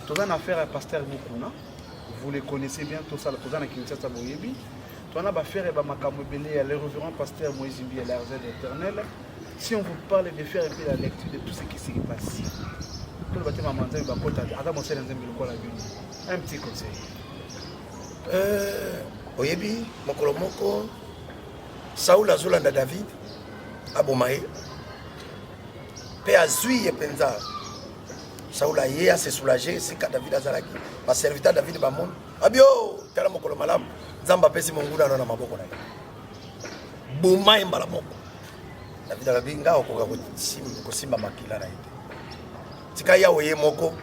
Tu as une affaire à Pasteur Mukuna. Vous les connaissez bien, tout ça, tu as une Kinshasa Boyebi. Tu as une affaire à Makamobele, le révérend Pasteur Moïse Mbi, à l'Arzède éternel. Si on vous parle de faire un peu la lecture de tout ce qui s'est passé, tout le bâtiment manzé, un petit conseil. Oyebi, Mokolomoko, Saoul Azulanda David, Abomae, Pe Azui et Penza. Saoul a se soulagé, c'est quand David Azalaki, ma serviteur David Bamon, Abio, Tala Mokolomalam, Zamba Pesi Monguna na Maboko. Bouma Mbalamoko. David Abinga, Kosimba Makila. Tikaya Oye Moko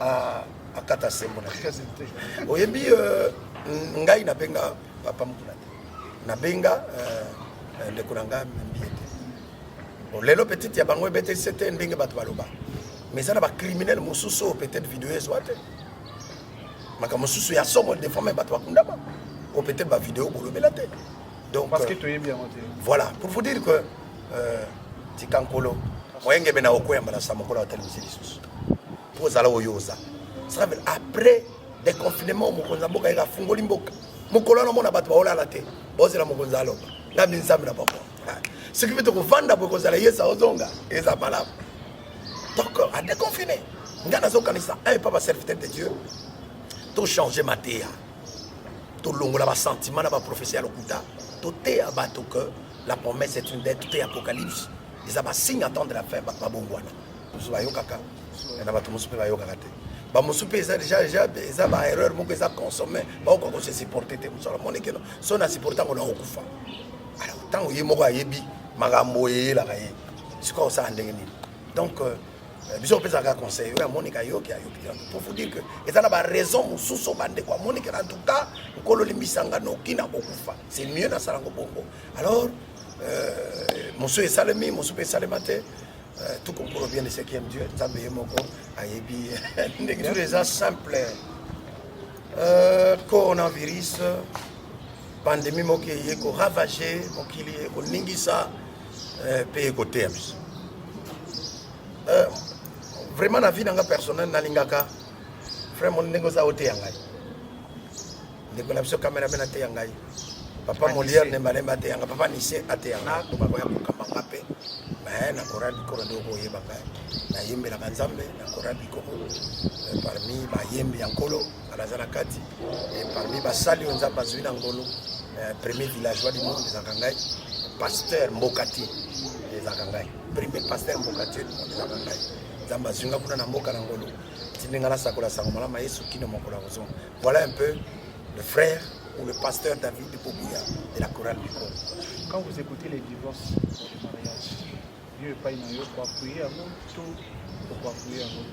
à Kata Sembona. Oyebi, Ngai Nabenga, Papa Mukuna. Nabenga, de Kunanga, Mbiete. Lelo petit Yabango Bete, c'était un dingue Batwaloba. Mais ça n'a pas criminel, mon sous peut-être vidéo soit. Mais comme mon sous y a somme de femmes Batwakundama. Ou peut-être ma vidéo pour le belater. Donc, parce que tu es bien. Voilà, pour vous dire que Tikankolo, Moyenge Bena Okoya Malasa Mokola Hotel Musilisus. Pour Zala Oyoza. Ça veut après des confinements, Mokonza Boka ira Fungoli Mboka. Mokola no mona batwa ola la te. Bozela Mokonza Loba. La Minzam na Boko. Ce qui veut dire que Vanda Bokozala Yesa Ozonga, Eza Palab. Donc, à déconfiner. Nganazo Kanisa, un papa serviteur de Dieu. Tout changer ma théa. Tout longo la sentiment, la prophétie à l'okuta. Tout est à battre que la promesse est une dette, tout est apocalypse. Ils ont un signe à attendre la fin, pas bon. Nous avons kaka. Et nous avons soupe ba yoka kate. Ba musupe déjà ils ont erreur mo que ça consommé, ba ko ko se supporter te musala moneke no. So na supporter ko na okufa. Alors tant yé moko ayebi magambo yé la kaye. Siko ça ndenge ni. Donc bisous peut ça conseil ya Monica yoki pour vous dire que ils ont la raison mususo bande kwa Monica en tout cas ko lo limbisanga no kina okufa. C'est mieux na salango bongo. Alors monsieur et Salemi, monsieur et Salemate, tout comprend bien de ce qui aime Dieu, Tabé Moko, Ayebi, tous les gens simples. Coronavirus, pandémie moki yeko ravagé, moki yeko ningisa, pays côté. Vraiment la vie dans personnel na lingaka, frère mon négoza oté yangai. Négoza caméra ben até yangai. Papa Molière ne m'a pas dit, papa Nissé a été en acte, papa a pu mais na Coran Bikoro de Oye Banga, na Yembe la Ganzambe, na Coran Bikoro, parmi ma Yembe Yankolo, à la Zanakati, et parmi Basali, on a besoin d'Angolo, premier villageois du monde des Akangai, pasteur Mbokati des Akangai, premier pasteur Mbokati des Akangai, Zambazunga Kuna Mboka Nangolo, Tinengala Sakola Sangomala Maïs Kino Mokola. Voilà un peu le frère ou le pasteur David de Pobouya de la chorale du corps. Quand vous écoutez les divorces du mariage, Dieu n'est pas une pour appuyer à vous, tout pour appuyer à vous.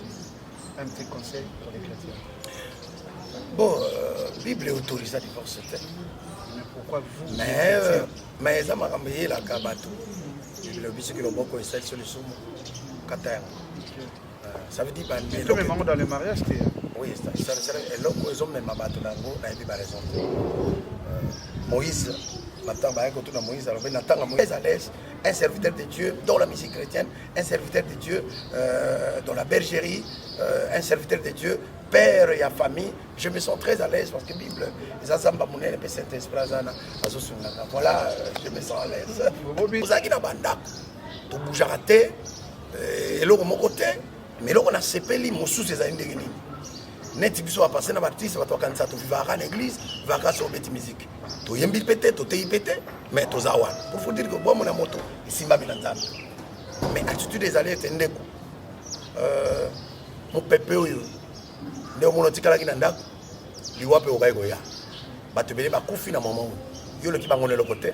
Un petit conseil pour les chrétiens. Bon, la Bible autorise le divorce. Mais pourquoi vous? Mais ça m'a ramené la Kabatou. Le biscuit que le boko est sur le soum. Ça veut dire que tu même dans le mariage, oui, c'est l'homme qui ont même abattu l'ango, n'a pas raison. Moïse, Moïse, à l'aise, un serviteur de Dieu dans la musique chrétienne, un serviteur de Dieu dans la bergerie, un serviteur de Dieu, père et famille. Je me sens très à l'aise parce que la Bible, voilà, je me sens à l'aise. Vous avez dit que vous bougez à terre, et l'autre mon côté, mais l'autre on a sepeli mon sous ces années. Net biso va passer na baptiste va toka nsa to vivara na église va ka so beti musique to yembi pété to te pété mais to zawan pour vous dire que bon mon moto isimba bilanzana mais attitude des allées tendeko mon pépé oyo nde mo notikala ki na ndako liwape okai goya bato bele ba kufi na moment yo le ki bangone le côté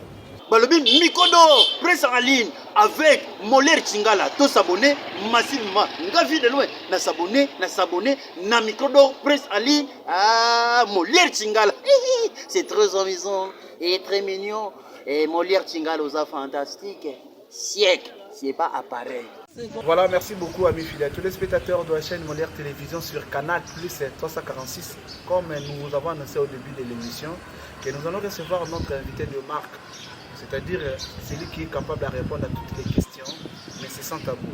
Balobi Mikodo, presse en ligne avec Molière Tingala. Tous s'abonner massivement. Ngavi de loin, na s'abonner, na Mikodo, presse en ligne à Molière Tingala. C'est très amusant et très mignon. Et Molière Tingala aux fantastique. Siècle, c'est pas appareil. Voilà, merci beaucoup amis fidèles, tous les spectateurs de la chaîne Molière Télévision sur Canal Plus 346. Comme nous avons annoncé au début de l'émission, que nous allons recevoir notre invité de marque. C'est-à-dire celui qui est capable de répondre à toutes les questions, mais c'est sans tabou.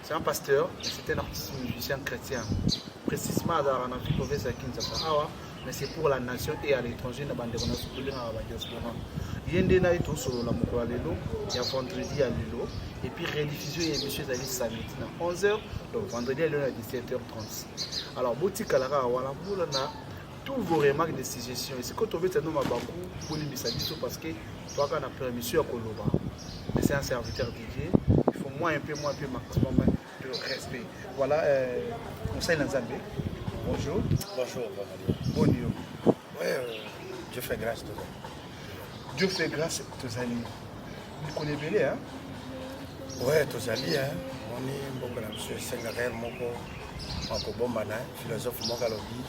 C'est un pasteur, mais c'est un artiste musicien chrétien. précisément dans la province de Kinshasa, mais c'est pour la nation et à l'étranger. Nous avons diaspora. Yende na ito solo la mokolo lelo, ya vendredi à lelo, et puis rediffusion et émission zali samedi à 11h, donc vendredi à lelo à 17h30. Alors boutique alara wala boula na tous vos remarques de suggestions. Et c'est quand on veut nous ma bakou pour les messages parce que toi quand on a permission à Koloba, mais c'est un serviteur dédié, il faut moins un peu maximum de respect. Voilà, conseil Nzambe. Bonjour. Bonjour. Bonjour. Ouais, Dieu fait grâce toujours. Dieu fait grâce à tes amis. Vous connaissez bien, hein? Ouais, tes amis, hein? On est bon, monsieur Sengarel, Moko Bombana, philosophe Mogalobi.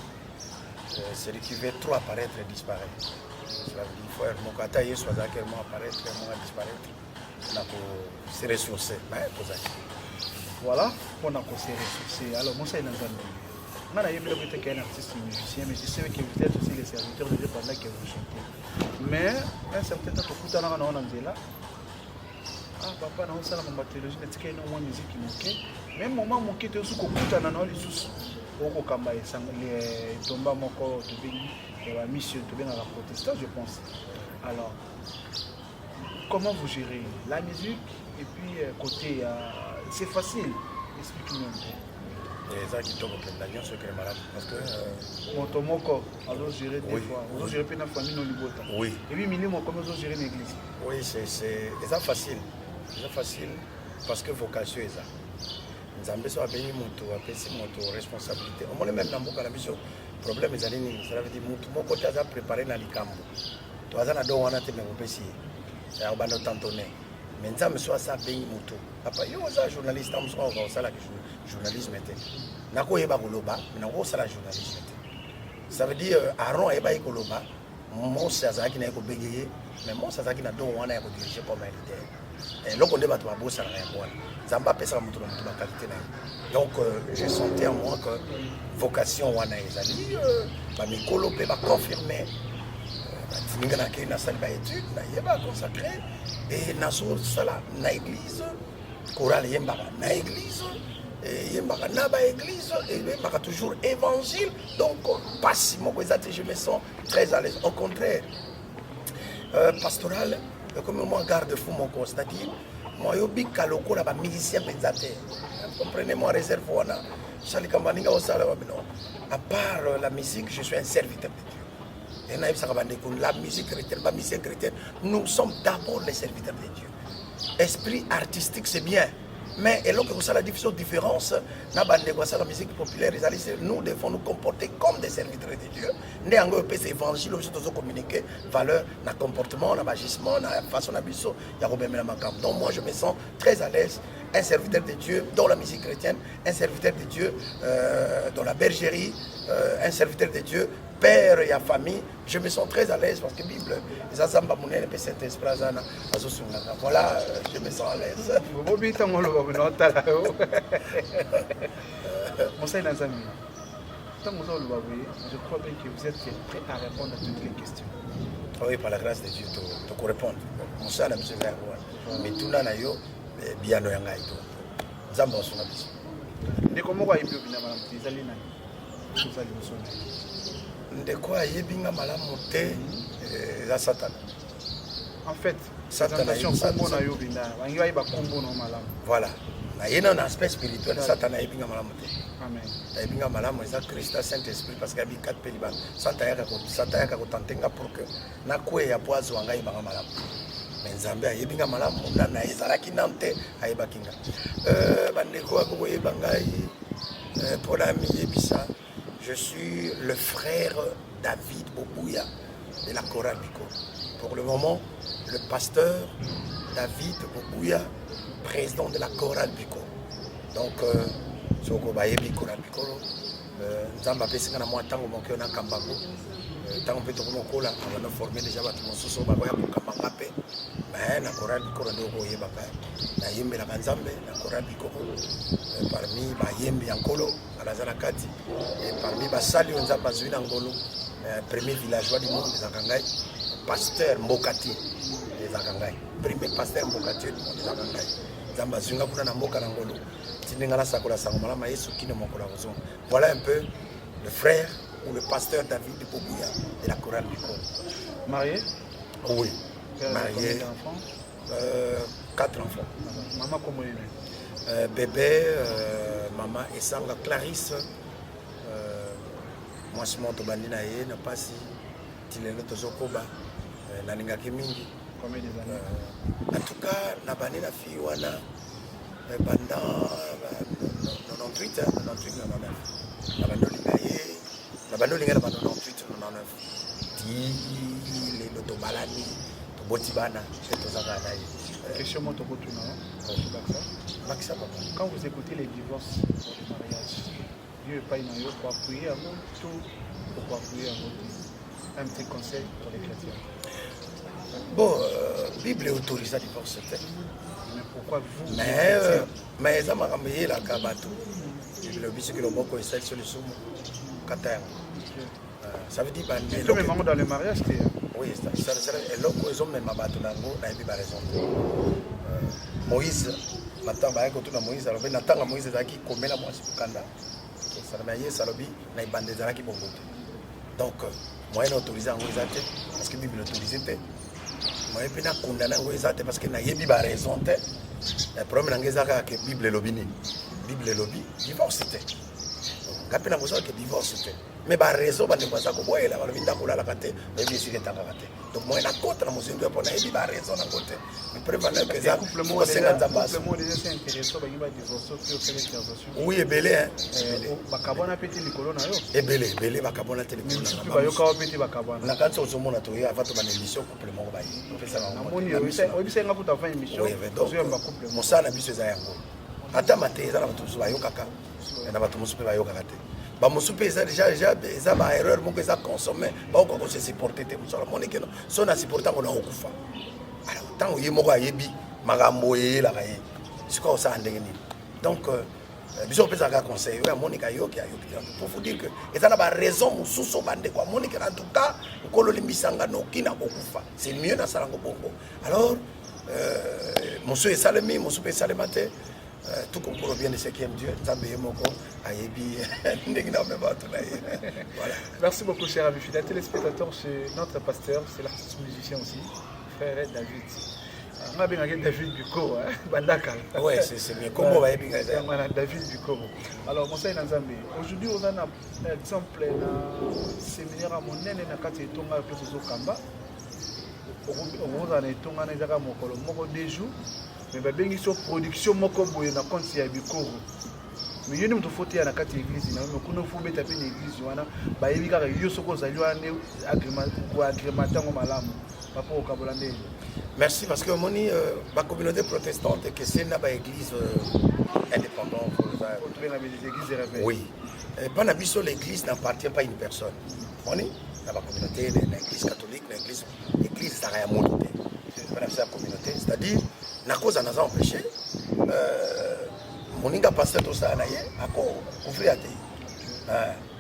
Celui qui veut trop apparaître et disparaître. Cela veut dire qu'il faut être mon kataïe, soit actuellement apparaître, et disparaître. On a pour se ressourcer. Voilà, on a pour se ressourcer. Alors, moi, c'est dans un on a eu un artiste musicien, mais je sais que vous êtes aussi les serviteurs de Dieu pendant que vous chantez. Mais, un certain temps, tout le monde a là. Ah, papa, on a ça dans ma théologie, il y a une musique qui manquait. Même moment, mon qui était aussi au bout d'un an, au Kamba, les tombas, mon corps, la mission, tout bien à la protestant, je pense. Alors, comment vous gérez la musique et puis côté, c'est facile, expliquez-nous un peu. Et ça qui tombe au plein d'avion, c'est que les malades. Parce que. Mon tomoko, alors gérer des fois. On gérer une famille non libota. Oui. Et puis, minimum, comment on gérer l'église? Oui, c'est ça facile. C'est facile parce que vocation est ça. Nous avons besoin de notre responsabilité. On est même dans le mission. Le problème est que ça veut dire que mon côté a préparé dans les camps. Tu as un don à te mettre au PC. C'est un bandeau tantonné. Mais nous avons besoin de ça bien moto. Après, il y a un journaliste, nous avons besoin de journalisme. Nous avons besoin de journalisme. Ça veut dire Aaron est pas écoloba. Mon Sazaki n'a pas bégayé, mais mon Sazaki n'a pas dirigé comme militaire. Et là, on débat de ma bosse à rien. Zamba pèse la qualité. Donc, j'ai senti en moi que vocation wana ezali, mes colo peut confirmer. Je étude, je consacré et naso sala na église, chorale yemba na église. Et église et toujours évangile, donc pas si je me sens très à l'aise. Au contraire, pastoral, comme moi garde-fou mon corps, c'est-à-dire moi je suis un musicien pensateur. Comprenez-moi, réserve. À part la musique, je suis un serviteur de Dieu. La musique chrétienne, la musique chrétienne, nous sommes d'abord les serviteurs de Dieu. Esprit artistique, c'est bien. Mais et là que ça la différence, la musique populaire, nous devons nous comporter comme des serviteurs de Dieu. Nous avons un évangile, nous devons communiquer valeur, dans comportement, dans agissement, dans la façon d'habiter. Donc moi je me sens très à l'aise, un serviteur de Dieu dans la musique chrétienne, un serviteur de Dieu dans la bergerie, un serviteur de Dieu, père et famille. Je me sens très à l'aise parce que la Bible, voilà, je me sens à l'aise. Je crois bien que vous êtes prêt à répondre à toutes les questions. Oui, par la grâce de Dieu, tu répondre. Mais tout le monde bien ndeko ayebinga malamu te za Satan. En fait, Satan voilà. Na yena un aspect spirituel, Satan ayebinga malamu te. Amen. Ayebinga malamu eza Christ Saint-Esprit parce que abi quatre peliba. Satan yaka ko tantenga pour que na kwe ya poazo anga ibanga malamu. Mais Nzambe ayebinga malamu na ezalaki nante ayebakinga. Bandeko akoko yebangai pour la miyebisa. Je suis le frère David Bobouya de la chorale Biko. Pour le moment, le pasteur David Bobouya, président de la chorale Biko. Donc, Soko Bayebi chorale Biko, Nzamba Pesika na moi tango moke na Kambango. Tango peto ko kola, on a formé déjà batu mosusu ba ya Kambanga pe. Mais na chorale Biko ndo ko yebaka. Na yembe na Nzambe na chorale Biko. Parmi Bayembi Yankolo, à la Zarakati, et parmi Basali, on a besoin d'Angolo, premier villageois du monde des Akangai, pasteur Mbokati des Akangai, premier pasteur Mbokati du monde des Akangai. Zamba zunga kuna na mboka na ngolo. Tinengala sakola sangomala mayesu kino mokola ozon. Voilà un peu le frère ou le pasteur David Bobouya de la chorale du Congo. Marié? Oui. Marié. Combien d'enfants? 4 enfants. Maman comment il est? Bébé, maman Esanga Clarisse. Moi je monte au bandina et n'a pas si tilelo tozokoba nalinga mingi. Combien des années? En tout cas, na bandina fille wana pendant 98 99. Na bandolinga ye, na bandolinga na 98 99. Ti le lotobalani to botibana c'est tozaka na ye. Question moto kotuna. Maxa papa. Quand vous écoutez les divorces pour le mariage, Dieu n'est pas une pour appuyer à vous, tout pour appuyer à vous. Un petit conseil pour les chrétiens. Bon, Bible autorise le divorce. Mais pourquoi vous? Mais ça m'a ramené la kabato. Le biscuit que le mot est sur le somme. Ça veut dire que même dans le mariage, oui, c'est l'homme qui ont même abattu nango, n'a pas raison. Moïse, maintenant, Moïse, alors maintenant Moïse est qui commet la moitié du Kanda. Ça m'a dit, ça lobby, n'a pas de gens qui vont voter. Donc, moi, je autorisé à Moïse parce que la Bible l'autorise. Moi, je suis condamné à Moïse parce que n'a pas raison. Le problème, c'est que la Bible est lobby. La Bible est lobby, divorce. Quand on a besoin de divorce, mais la raison, c'est que ça va la donc moi, je suis contre la mesure de pour la raison. Mais prévenez que ça, oui, et belé. Et belé, belé, bakabona téléphone. Na quand on se montre à toi, avant de faire émission complément, on fait ça. Mon sang n'a plus ses aïeux. Attends, ma thèse, elle va tout se faire. Elle va tout se faire. Bah mon souper ça déjà ça va erreur mon que ça consommé bah on commence à supporter te musala mon que non son à supporter on a okufa alors tant yé moko ayebi makambo yé la kaye c'est quoi ça ndenge ni donc biso pesa ka conseil ya Monica yoki pour vous dire que et ça n'a pas raison mususu bande quoi Monica en tout cas ko lo limbisanga no kina okufa c'est mieux na salango bongo alors mon souper salemi mon souper salemate tout comprend bien de ce qui aime Dieu. Merci beaucoup, cher ami fidèle téléspectateur, c'est notre pasteur, c'est l'artiste musicien aussi, frère David. On a bien David Buko, Bandaka. Oui, c'est bien. Comment on va bien David Buko. Alors, mon frère Nzambe, aujourd'hui, on a un exemple un séminaire à mon nez, na kati tonga pe zo kamba. On a un tonga na zaka mokolo moko deux jours. Mais bengi so production moko boye na compte ya bikoro mais yoni mto fote ya na kati église na me kuno fu beta pe na église wana ba yebi kaka yo soko zaliwa ne agrément tango malamu papa okabola ndé. Merci parce que moni ba communauté protestante que c'est na ba église indépendante oui pas na biso l'église n'appartient pas à une personne moni na ba communauté na église catholique na église ça ya monté c'est pas la communauté c'est-à-dire na cause na za empêché moninga pasteur to ça na ye ako ouvrir ate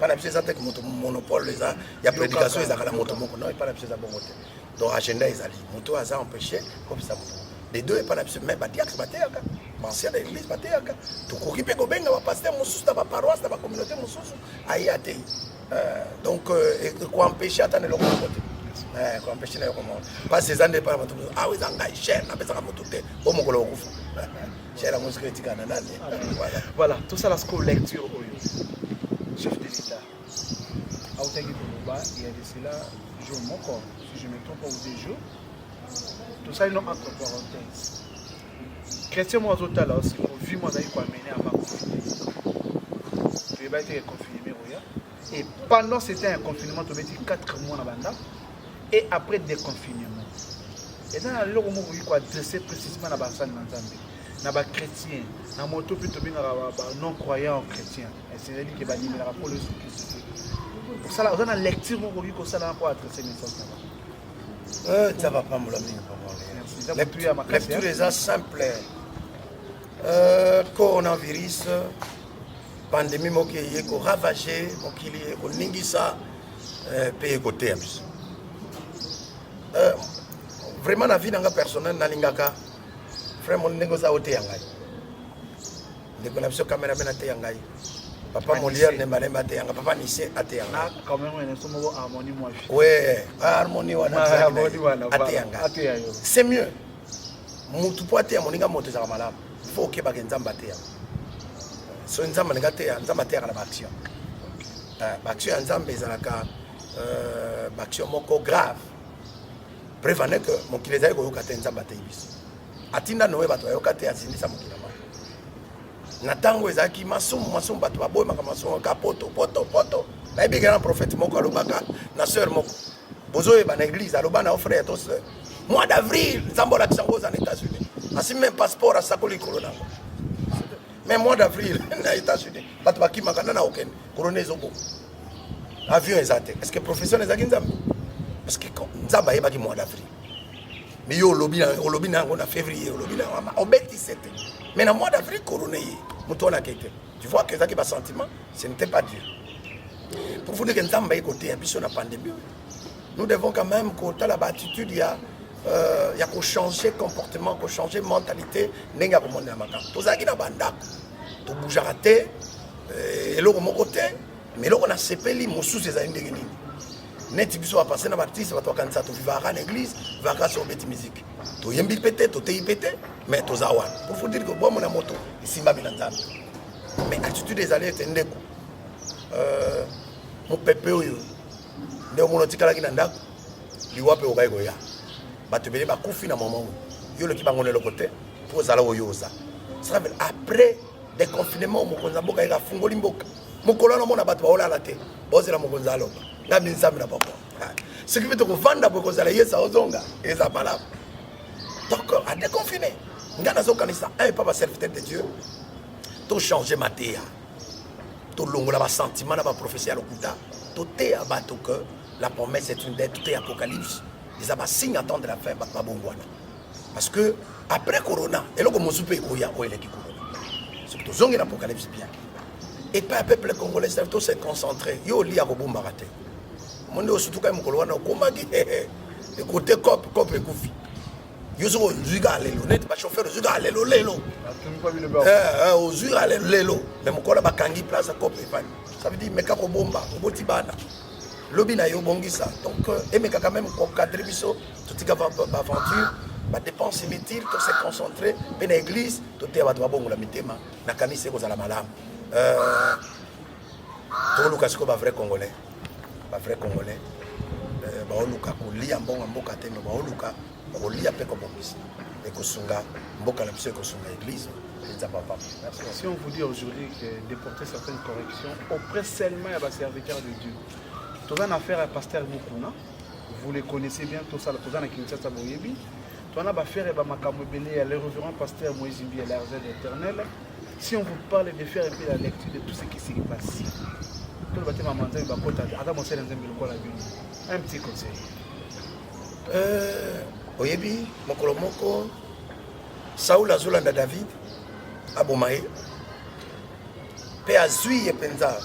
pas la pièce avec monopole les a il y a prédication ils a la moto moko non pas la pièce à bon côté donc agenda ils ali moto a za empêché comme ça les deux pas la pièce mais ba diax bateaka ancien de l'église bateaka to koki pe ko benga ba pasteur mususu na ba paroisse na ba communauté mususu ayi ate donc ko empêcher atane le côté qu'on empêche les comment pas ces années par rapport ah oui engagé cher na pesa moto te au mokolo okufa cher la musique critique na nani voilà tout ça la score lecture oyo chef de l'état autaki koloba il y a de cela jour moko si je me trompe pas ou des jours tout ça non entre parenthèses chrétien moi total aussi on vit moi d'ailleurs quoi mener à ma je vais pas être confiné et pendant c'était un confinement tu me dis 4 mois na banda. Et après déconfinement, et dans la loi où il faut adresser précisément la personne dans les chrétiens, dans moto plutôt bien non croyants chrétiens. Et c'est-à-dire que va dire la rapport le simplicité. Pour ça là, on a lecture où il faut ça là pour adresser message là. Ça va pas me l'amener. Lecture est simple. Coronavirus, pandémie moki yeko ravagé, moki yeko ningisa pays côté amis. Vraiment la vie dans personnel nalingaka frère mon ndenge oza ote yangai ndeko na biso cameraman ate yangai papa Molière ne mane ate yanga papa Nissé ate yanga na quand même on est sur mo harmonie moi ouais harmonie wana ate yanga c'est mieux mutu po ate ya moninga moto za malamu faut que ba nzamba ate ya so nzamba ngate ya nzamba ate ya na action action nzamba ezalaka action moko grave prévenez que mon kileza ko yoka te nzamba ate biso atinda nowe bato yoka te azindisa mokila ma na tango ezaki masumu bato baboye maka masumu ka poto na yebi grand prophète moko alobaka na sœur moko bozoye ba na église aloba na frère to sœur mois d'avril nzambo la tsango aux États-Unis asi même passeport à sakoli corona mais mois d'avril na États-Unis bato bakima kana na aucun corona ezobo avion ezate est-ce que profession ezaki nzambe parce que nzamba yebaki mois d'avril mais yo lobi na en février lobi na on bêti c'était mais dans mois d'avril corona muto na kete tu vois que ezaki ba sentiment ce n'était pas Dieu pour vous dire que nzamba côté biso na pandémie nous devons quand même côté la attitude il y a qu'on changer comportement, qu'on changer mentalité, n'enga ko mona maka. Tozaki na bandako. To bougera te eloko moko te, mais eloko na sepeli mosusu ezali ndenge nini. Neti biso va passer na baptiste va to kanisa to vivre à l'église, va ka sur bête musique. To yembi pété, to te pété, mais to zawa. Pour vous dire que bon mona moto, isimba binanzana. Mais attitude des allées te ndeko. Mon pépé oyo. Nde mono tikala ki na ndako. Liwape okai goya. Batubele ba kufi na moment yo le ki bango le côté pour zala oyoza ça veut après des confinements mo konza mboka ika fungoli mboka mokolo na mona bato baola la te bozela mo konza loba na binzami na papa ce qui veut dire que vanda pour konza la yesa ozonga eza bala donc à déconfiner ngana zo kanisa un papa serviteur de Dieu to changer matéa to longola ba sentiment na ba prophétie lokuta to te abato que la promesse est une dette, tout est apocalypse. Ils ont un signe attendre la fin, parce que après Corona, et là comme on soupe il y a corona. C'est que tous ont l'apocalypse bien. Et pas un peuple congolais, c'est tout se concentrer. Yo li a robumba raté. Mon Dieu surtout quand on a combat dit écoutez cop et koufi. Yo so zuga lelo, net pas chauffeur zuga lelo lelo. Zuga lelo. Mais mon kola bakangi place à cop et fan. Ça veut dire meka ko bomba, oboti bana. Lobi na yo bongisa. Donc et meka quand même ko cadre biso, tout tika aventure, ba dépense inutile, tout se concentrer, pe na église, tout te ba bongo la mitema, na kanisa ko za la malam. To Lucas ko ba vrai congolais. Ba vrai congolais. Ba oluka ko lia mbonga mboka te ba oluka ko lia pe ko bongisa. Et ko sunga mboka la biso ko sunga église. Si on vous dit aujourd'hui de porter certaines corrections auprès seulement des serviteurs de Dieu, tu as une affaire à pasteur Mukuna, vous les connaissez bien, tout ça, tu as une Kinshasa Boyebi, tu as une affaire à Makamobele, le révérend pasteur Moïse Imbi et l'argent éternel. Si on vous parle de faire un peu la lecture de tout ce qui s'est passé, un petit conseil. Oyebi, Mokolomoko, Saoul Azulanda David, Abomae, Pé Azui et Penza.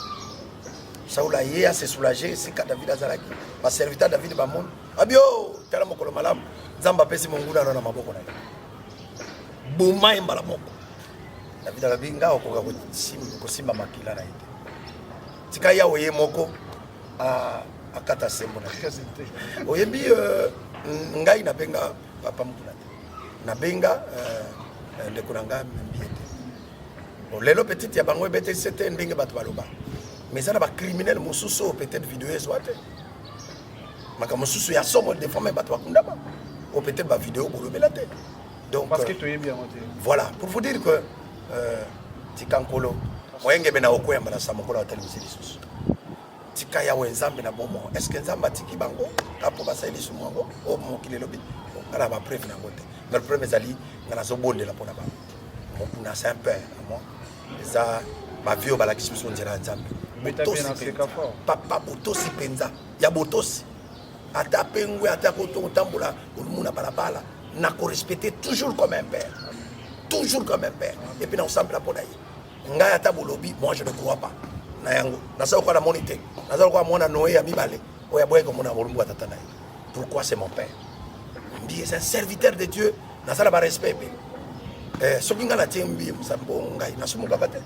Saoul a yé à se soulager, c'est qu'à David Azalaki. Ma serviteur David Bamon, Abio, tel Mokolo Malam, Zamba Pessi Monguna dans ma boko. Bouma Mbalamoko. David Alabinga, Kosimba Makila. Tikaya Oye Moko à Kata Sembona. Oyebi, Ngai Nabenga, Papa Mukuna. Nabenga, de Kuranga Mbiete. Lelo petit ya bango bete c'était ndenge bato baloba. Mais ça na ba criminel mosusu peut-être vidéo ezwate. Maka mosusu ya somo de former bato bakundama. Ou peut-être ba vidéo bolobela te. Donc parce que tu es bien monté. Voilà, pour vous dire que tikankolo moyenge bena okoyamba na samokola hotel musilisus. Tika ya wenzambe na bomo. Est-ce que nzamba tiki bango kapo basali sumongo o mokile lobi. Ala ba preuve na ngote. Mais le premier zali ngana zo bonde la pona ba. Mokuna c'est un père moi. Ça ma vie au balakisi son dira nzambe. Papa botosi penza. Ya botosi. Ata pengwe ata koto tambola olumuna balabala na ko respecter toujours comme un père. Toujours comme un père. Et puis ensemble la pona yi. Nga ata bolobi, moi je ne crois pas. Na yango. Na sa ko na monité. Na sa ko mona Noé ya mibale. O ya boye ko mona bolumbu atata na yi. Pourquoi c'est mon père? C'est un serviteur de Dieu. Na sa la ba respect. soki nga natie mbi mosambo ngai nasumukaka te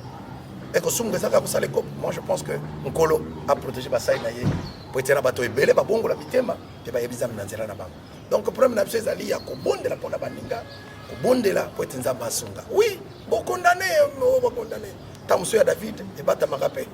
ekosumuka ezaka kosala ekope. Moi je pense que nkolo aprotege basali na ye po ete na bato ebele babongola mitema mpe bayebizami na nzela na bango. Donc problème na biso ezali ya kobondela mpona baninga, kobondela po ete nzambe asunga. Oui, bokondane ta mosu ya David ebatamaka mpe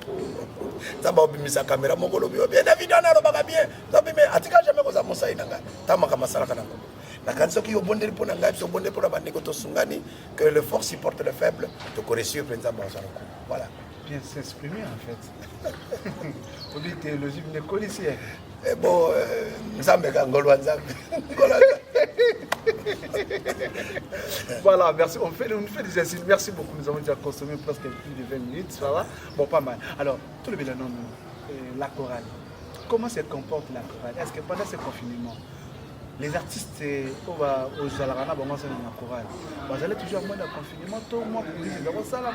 nzambe obimisa kamera moko lobi bien David wana alobaka bien nzambe me atika jamais koza mosali na ngai tamaka masalaka na ngombo nakanisi soki obondeli mpo na ngai biso obondeli mpo na bandeko tosungani que le fort supporte le faible tokoresur mpe nzambe azaloko. Voilà. Bien s'exprimer en fait. Au lieu de théologie, vous ne connaissez. Et bon, nzambe kangolwa nzambe. Voilà, merci. On fait des insignes. Merci beaucoup. Nous avons déjà consommé presque plus de 20 minutes. Ça va? Bon, pas mal. Alors, tout le bien, non, la chorale. Comment se comporte la chorale? Est-ce que pendant ce confinement, les artistes aux Jalarana, bon, c'est dans la chorale. Vous allez toujours en mode confinement, tout le monde dit que c'est ça, là,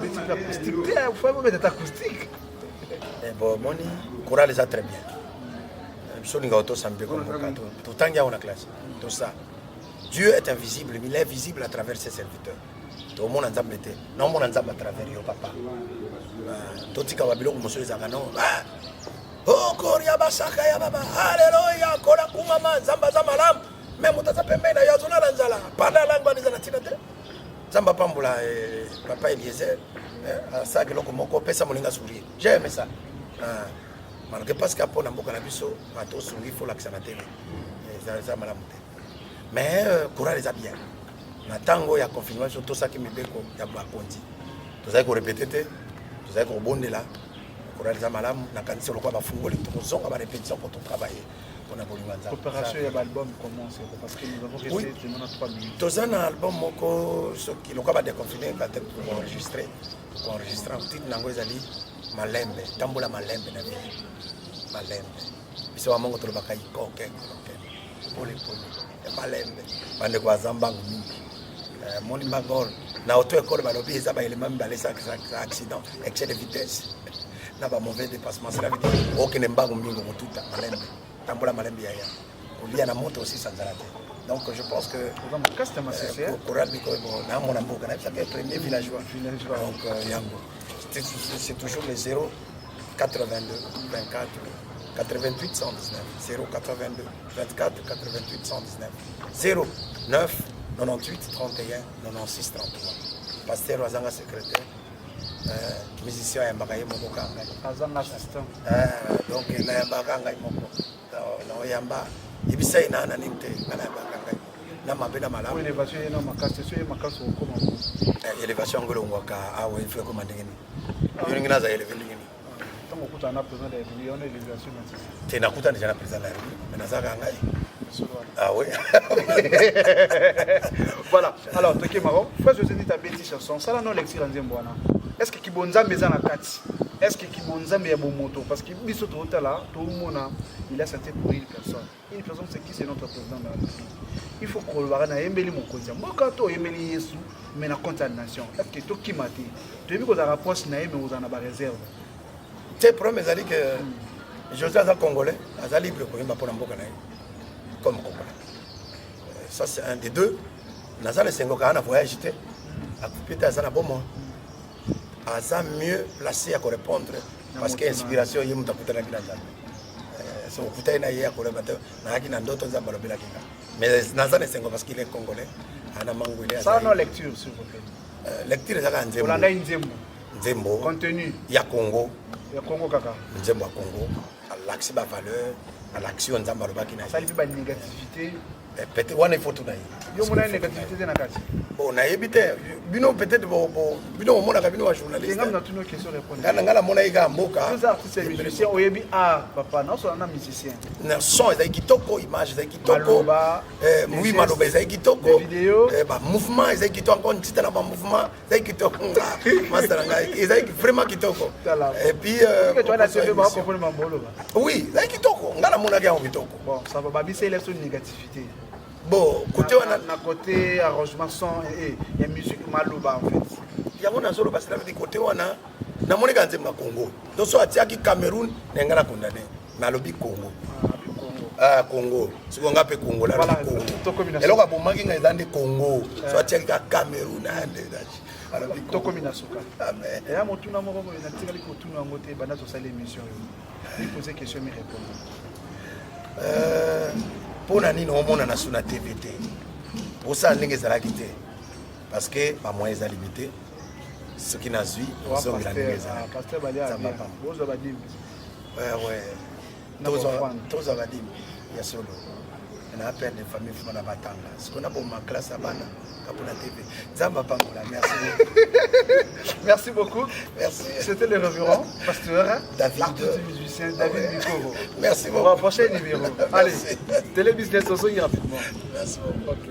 petit acoustique. Il faut mettre acoustique. Bon, mon chorale est très bien. Tout le temps, il y a une classe. Tout ça. Dieu est invisible, mais il est visible à travers ses serviteurs. Tout le monde a été. Non, mon ensemble à travers yo papa. Tout ce qui a été monsieur Zagano. Oh, Koria Basaka ya baba. Alléluia, Kora Kumama, Zamba Zamalam. Même Mutasa Pemena, Yazuna Lanzala. Pada Langba Nizana Tinate. Zamba Pambula, papa Eliezer. Ça, que l'on commence à Moninga sourire. J'ai aimé ça. Malgré parce qu'à Pona Mokanabiso, Mato Souri, il faut l'accent à télé. Mais Kora les a bien. Natango ya confinement sur tout ça qui me béco, ya Bakondi. Tout ça qu'on répétait, tout ça qu'on bonde là. Kora les a malam, na kanisi le quoi va fungoli, tout ça on va répétition pour ton travailler. On a voulu manza. L'opération et l'album commence parce que nous avons resté pendant 3 minutes. Tout ça un album moko ce qui le quoi va déconfiner quand pour enregistrer en titre nango ezali Malembe, Tambola Malembe na vie. Malembe. Biso wa mongo to bakai koke. Pole Malembe. Bande kwa zambangu mingi. Moni Bangor na auto école balobi eza ba élément balé ça accident excès de vitesse na ba mauvais dépassement c'est la vitesse aucun mbangu mingi mututa Malembe Tambola Malembe ya olia na moto aussi sans arrêter. Donc je pense que Koral biko na mona mboka na ça que premier villageois donc yango c'est toujours les 0 82 24 88 119 0 82 24 88 119 0 9 98 31 96 33. Pasteur Wazanga secrétaire, musicien Yambakaye Moko Kanga. Azanga assistant. Donc il a Yambakanga Moko. Non Yamba, Ibisa ina na ninte na Yambakanga. Na mabena malamu. Élévation ina makasi so makaso koma. Élévation ngolo ngwaka awe ifwe ko mandengeni. Yoni ngina za élever ngini. Tango kuta na président de la Réunion élévation na. Tena kuta ni jana président la Réunion. Menazaka ngai. Ah oui. Voilà. Alors, Toké Maro, frère José dit ta belle chanson. Ça là non lecture en Zembwana. Est-ce que Kibonza meza na kati? Est-ce que Kibonza me yabo moto? Parce que biso to là, tout le monde il a senti pour une personne. Une personne c'est qui c'est notre président de la République. Il faut qu'on le voit na yembeli mokonza. Moi to yembeli Yesu mais na condamnation. Est-ce que Toki mate? Tu as vu qu'on a rapproché na yembe on a ba réserve. C'est problème ezali que José a congolais, a libre ko yemba pour mboka na comme congolais. Ça c'est un des deux. Nazana Sengoka a voyagé, a coupé Tazana Bomo. Aza mieux placé à répondre parce que l'inspiration est muito puta na Kinshasa. C'est au puta na ya korebato na kina ndoto za balobela kinga. Mais Nazana Sengoka parce qu'il est congolais, ana mangwele. Ça non lecture s'il vous plaît. Lecture za Nzembo. On a Nzembo. Nzembo. Contenu. Ya Congo. Ya Congo kaka. Nzembo à Congo. À l'axe ba valeur, à l'action Nzamba Lobaki na. Ça lui ba négativité. Peut-être one faut tout naï. Yo mona négativité na kati. Bon na yebite bino peut-être bino mona ka bino wa journaliste. Ngam na tuno question répondre. Ngala mona iga mboka. Tous artistes et musiciens oyebi papa na so na musicien. Na son ezaki kitoko, image ezaki kitoko. Oui maloba ezaki kitoko. Vidéo. Ba mouvement ezaki kitoko encore ntita na ba mouvement ezaki kitoko. Master ngai ezaki vraiment kitoko. Et puis tu as la TV ba comprendre mambolo ba. Oui, ezaki kitoko. Ngala mona ka kitoko. Bon, ça va babi c'est l'élection négativité. Bon, côté on a côté arrangement son et la musique maloba en fait. Il y a un solo parce que la côté on a na monika nzemba Congo. Donc so atiaki Cameroun n'engana condamné. Mais alobi Congo. Ah, Congo. C'est qu'on appelle Congo. Là, Voilà, Congo. tokominasuka. Et là, on a des Congo. Soit tu as Cameroun. Tokominasuka. Amen. Et à mon tour, on a tiré le tour, on a posé l'émission. Il posait question, il répond. Pour nous, on a na TVT. Pour ça, on a quitté. Parce que ma moyens sont limités. Ce qui n'a pas vu, c'est que Pasteur Balia, vous avez dit. Ouais. Tous avez dit. Il y a solo. On a appelé des familles qui sont à Batanga. Ce qu'on a pour ma classe à Bana, pour la TV. Zamba Pangola, merci beaucoup. Merci beaucoup. Merci. C'était le révérend pasteur David. L'artiste musicien David Mikoro. Merci beaucoup. Pour un prochain numéro. Allez, télébusiness, on se rapidement. Merci beaucoup. Ok.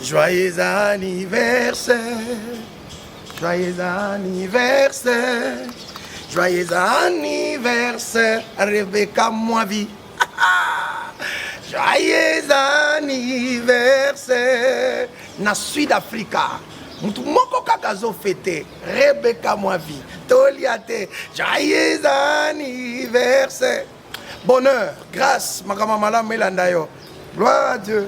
Joyeux anniversaire. Joyeux anniversaire. Joyeux anniversaire, Rebecca Moavi. Joyeux anniversaire. Na Sud-Africa. Mutu moko kakazo fêté. Rebecca Moavi. Toliate. Joyeux anniversaire. Bonheur, grâce, Makama Malam Melandayo. Gloire à Dieu.